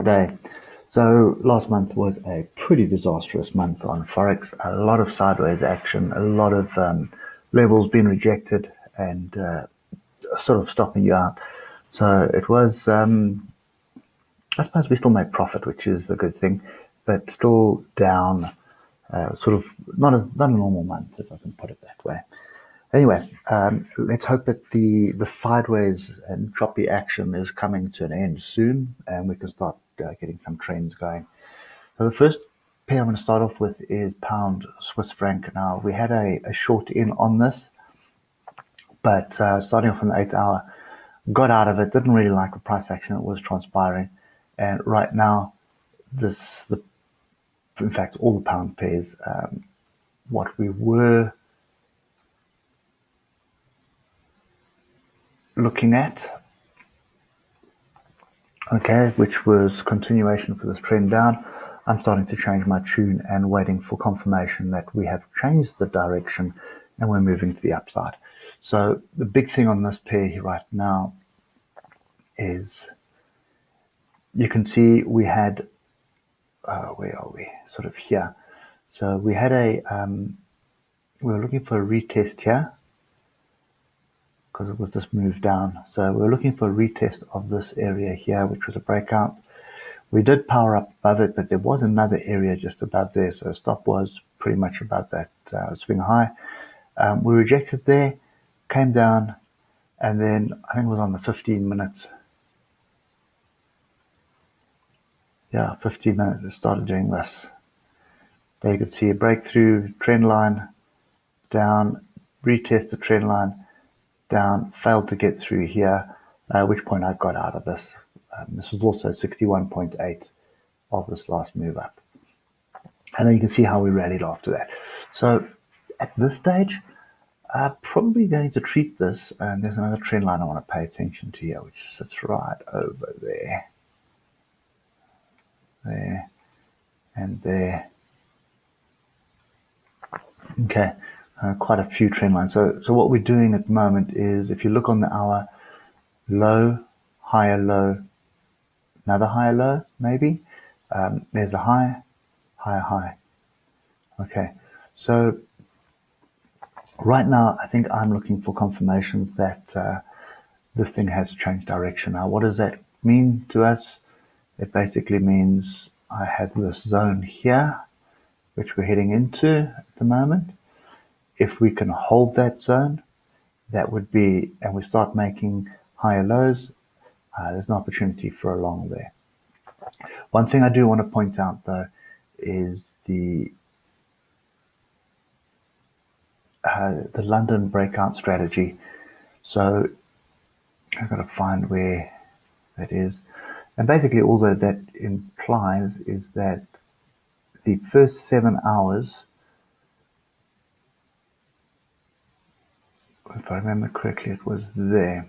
Today. So last month was a pretty disastrous month on Forex. A lot of sideways action, a lot of levels being rejected and sort of stopping you out. So it was, I suppose we still made profit, which is the good thing, but still down, sort of not a normal month, if I can put it that way. Anyway, let's hope that the sideways and choppy action is coming to an end soon, and we can start getting some trends going. So the first pair I'm going to start off with is pound Swiss franc. Now we had a short in on this, but starting off on the 8 hour, got out of it. Didn't really like the price action that was transpiring, and right now, in fact, all the pound pairs, what we were looking at, okay, which was continuation for this trend down. I'm starting to change my tune and waiting for confirmation that we have changed the direction and we're moving to the upside. So the big thing on this pair here right now is you can see we had, where are we? Sort of here. So we had we were looking for a retest here because it was just moved down. So we were looking for a retest of this area here, which was a breakout. We did power up above it, but there was another area just above there. So stop was pretty much about that swing high. We rejected there, came down, and then I think it was on the 15 minutes. Yeah, 15 minutes it started doing this. There you could see a breakthrough, trend line, down, retest the trend line, down, failed to get through here, at which point I got out of this. This was also 61.8 of this last move up. And then you can see how we rallied after that. So at this stage, I'm probably going to treat this, and there's another trend line I want to pay attention to here, which sits right over there. There, and there. Okay, quite a few trend lines. So what we're doing at the moment is, if you look on the hour, low, higher low, another higher low, maybe. There's a high, higher high. Okay, so right now I think I'm looking for confirmations that this thing has changed direction. Now, what does that mean to us? It basically means I have this zone here, which we're heading into at the moment. If we can hold that zone, that would be, and we start making higher lows, there's an opportunity for a long there. One thing I do want to point out, though, is the London breakout strategy. So I've got to find where that is. And basically all that implies is that the first 7 hours, if I remember correctly, it was there.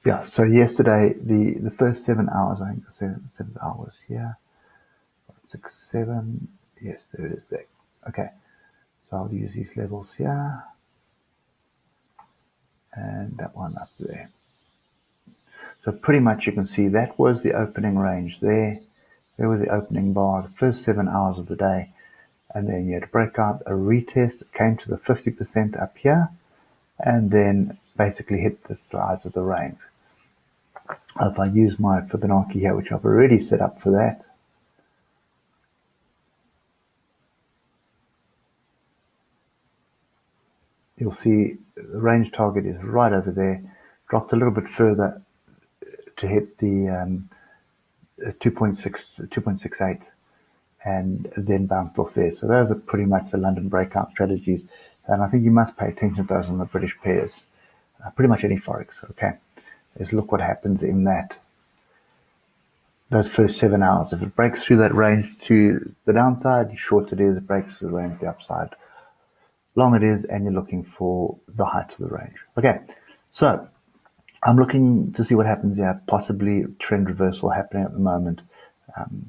Yeah, so yesterday, the first 7 hours, I think 7 hours here, 6, 7, yes, there it is there. Okay, so I'll use these levels here, and that one up there. So pretty much you can see that was the opening range there. There was the opening bar, the first 7 hours of the day. And then you had a breakout, a retest. It came to the 50% up here. And then basically hit the sides of the range. If I use my Fibonacci here, which I've already set up for that. You'll see the range target is right over there. Dropped a little bit further to hit the 2.68 and then bounced off there. So those are pretty much the London breakout strategies, and I think you must pay attention to those on the British pairs, pretty much any Forex. Okay, let's look what happens in those first 7 hours. If it breaks through that range to the downside, short it is. It breaks through the range to the upside, long it is, and you're looking for the height of the range. Okay, so I'm looking to see what happens here. Possibly trend reversal happening at the moment.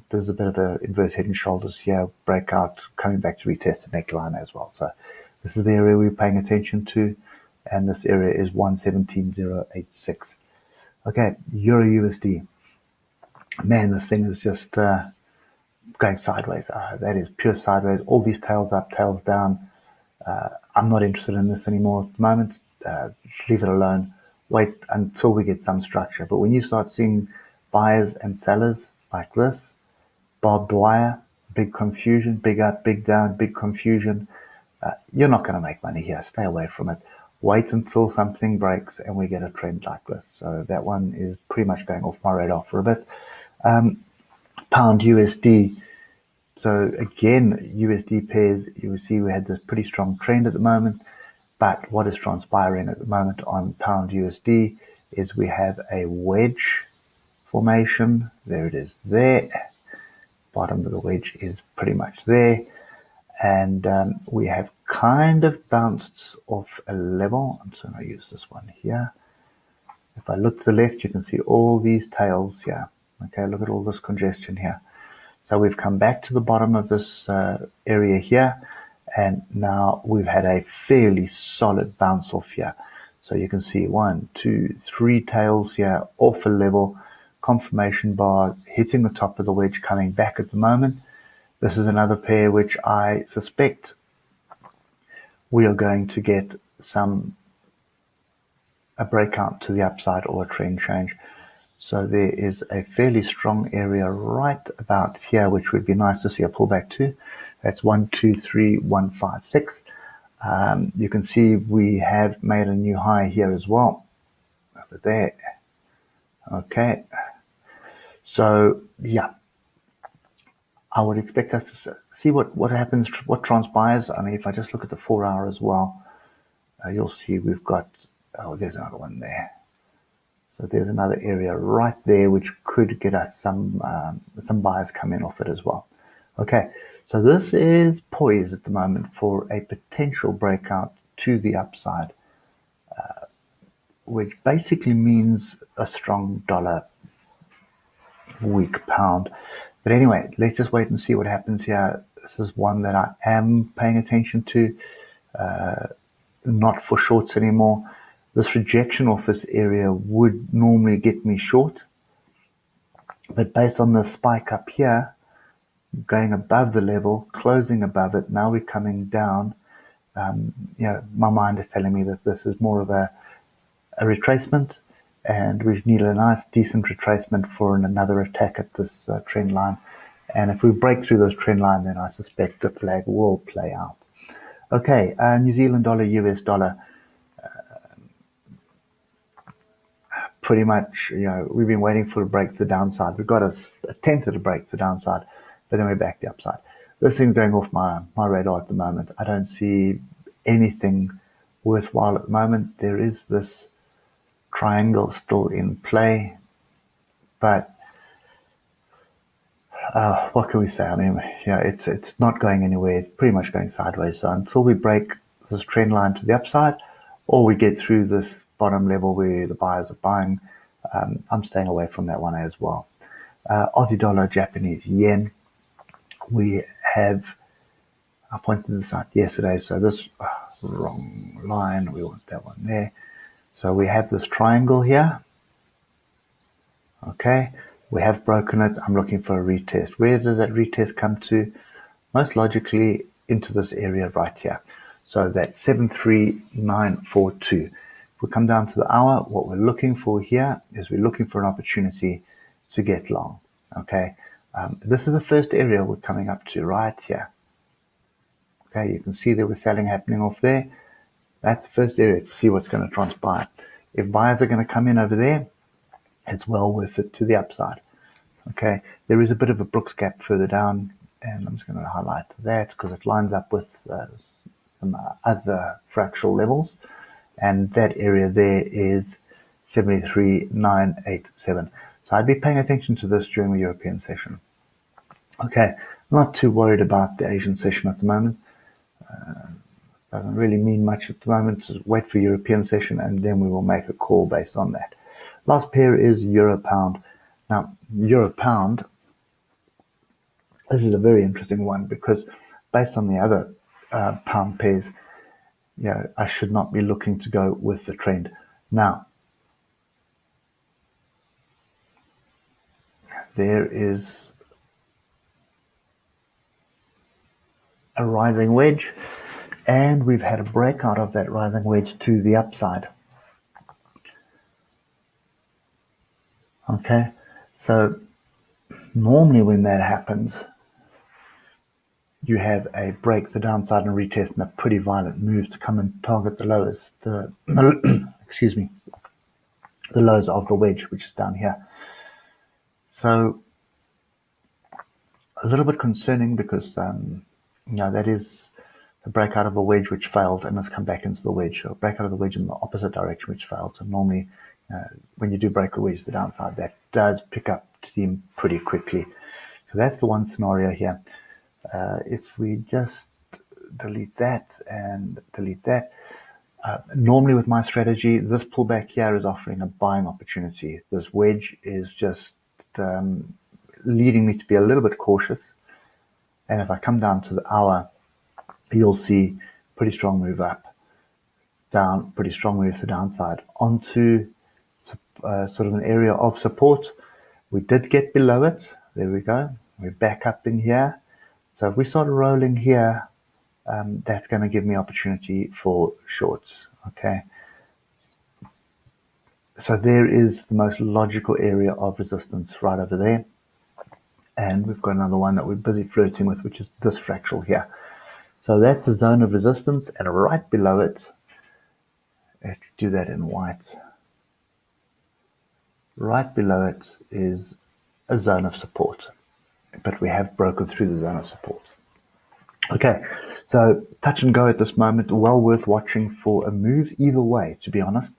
There's a bit of an inverse head and shoulders here, breakout, coming back to retest the neckline as well. So this is the area we're paying attention to, and this area is 117.086. Okay, Euro USD. Man, this thing is just going sideways. That is pure sideways. All these tails up, tails down. I'm not interested in this anymore at the moment. Leave it alone. Wait until we get some structure. But when you start seeing buyers and sellers like this, barbed wire, big confusion, big up, big down, big confusion, you're not going to make money here. Stay away from it. Wait until something breaks and we get a trend like this. So that one is pretty much going off my radar for a bit. Pound USD. So again, USD pairs, you will see we had this pretty strong trend at the moment. But what is transpiring at the moment on pound USD is we have a wedge formation. There it is there. Bottom of the wedge is pretty much there. And we have kind of bounced off a level. I'm just going to use this one here. If I look to the left, you can see all these tails here. Okay, look at all this congestion here. So we've come back to the bottom of this area here, and now we've had a fairly solid bounce off here. So you can see 1, 2, 3 tails here off a level, confirmation bar hitting the top of the wedge, coming back at the moment. This is another pair which I suspect we are going to get a breakout to the upside or a trend change. So there is a fairly strong area right about here, which would be nice to see a pullback to. That's 1, 2, 3, 1, 5, 6. You can see we have made a new high here as well. Over there. Okay. So, yeah. I would expect us to see what happens, what transpires. I mean, if I just look at the 4 hour as well, you'll see we've got, oh, there's another one there. So there's another area right there which could get us some buyers come in off it as well. Okay, so this is poised at the moment for a potential breakout to the upside, which basically means a strong dollar, weak pound. But anyway, let's just wait and see what happens here. This is one that I am paying attention to, not for shorts anymore. This rejection off this area would normally get me short, but based on the spike up here, going above the level, closing above it, now we're coming down. My mind is telling me that this is more of a retracement, and we need a nice, decent retracement for another attack at this trend line. And if we break through this trend line, then I suspect the flag will play out. Okay, New Zealand dollar, US dollar. Pretty much, we've been waiting for a break to the downside. We've got a tentative break to the downside, but then we're back to the upside. This thing's going off my radar at the moment. I don't see anything worthwhile at the moment. There is this triangle still in play, but what can we say? I mean, it's not going anywhere. It's pretty much going sideways. So until we break this trend line to the upside, or we get through this bottom level where the buyers are buying, I'm staying away from that one as well. Aussie dollar, Japanese yen. We have, I pointed this out yesterday, so this, wrong line, we want that one there. So we have this triangle here. Okay, we have broken it. I'm looking for a retest. Where does that retest come to? Most logically into this area right here. So that's 73942. If we come down to the hour, what we're looking for here is we're looking for an opportunity to get long. Okay, this is the first area we're coming up to right here. Okay, you can see there was selling happening off there. That's the first area to see what's going to transpire. If buyers are going to come in over there, it's well worth it to the upside. Okay, there is a bit of a Brooks gap further down, and I'm just going to highlight that because it lines up with some other fractional levels, and that area there is 73987. So I'd be paying attention to this during the European session. Okay, not too worried about the Asian session at the moment. Doesn't really mean much at the moment. Just wait for European session, and then we will make a call based on that. Last pair is Euro Pound. Now, Euro Pound, this is a very interesting one because based on the other pound pairs, I should not be looking to go with the trend. Now, there is a rising wedge, and we've had a breakout of that rising wedge to the upside. Okay, so normally when that happens, you have a break to the downside and retest and a pretty violent move to come and target the lows, excuse me, the lows of the wedge, which is down here. So a little bit concerning because that is the breakout of a wedge which failed and has come back into the wedge, or breakout of the wedge in the opposite direction which failed. So normally when you do break the wedge to the downside, that does pick up steam pretty quickly. So that's the one scenario here. If we just delete that and delete that, normally with my strategy, this pullback here is offering a buying opportunity. This wedge is just leading me to be a little bit cautious. And if I come down to the hour, you'll see pretty strong move up, down, pretty strong move to the downside, onto sort of an area of support. We did get below it. There we go. We're back up in here. So if we start rolling here, that's going to give me opportunity for shorts. Okay. So there is the most logical area of resistance right over there. And we've got another one that we're busy flirting with, which is this fractal here. So that's the zone of resistance, and right below it, let's do that in white. Right below it is a zone of support, but we have broken through the zone of support. Okay, so touch and go at this moment, well worth watching for a move either way, to be honest.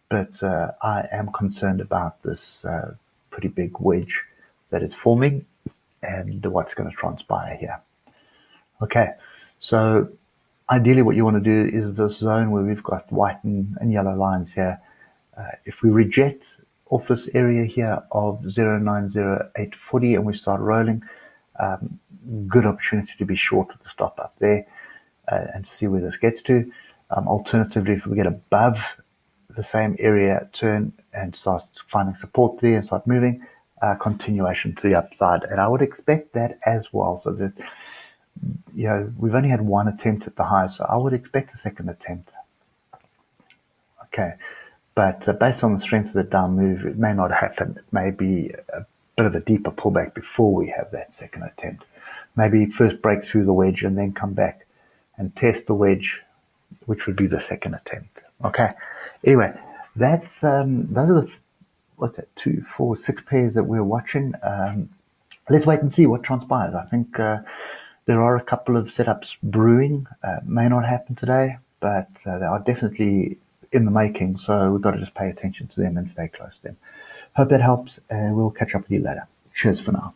But I am concerned about this pretty big wedge that is forming and what's going to transpire here. Okay, so ideally what you want to do is this zone where we've got white and yellow lines here. If we reject off this area here of 0.90840 and we start rolling, good opportunity to be short with the stop up there and see where this gets to. Alternatively, if we get above the same area, turn and start finding support there and start moving, continuation to the upside. And I would expect that as well, so that we've only had one attempt at the high, so I would expect a second attempt. Okay, but based on the strength of the down move, it may not happen. It may be a bit of a deeper pullback before we have that second attempt. Maybe first break through the wedge and then come back and test the wedge, which would be the second attempt. Okay. Anyway, that's those are the 2, 4, 6 pairs that we're watching. Let's wait and see what transpires. I think there are a couple of setups brewing. May not happen today, but they are definitely in the making. So we've got to just pay attention to them and stay close to them. Hope that helps. We'll catch up with you later. Cheers for now.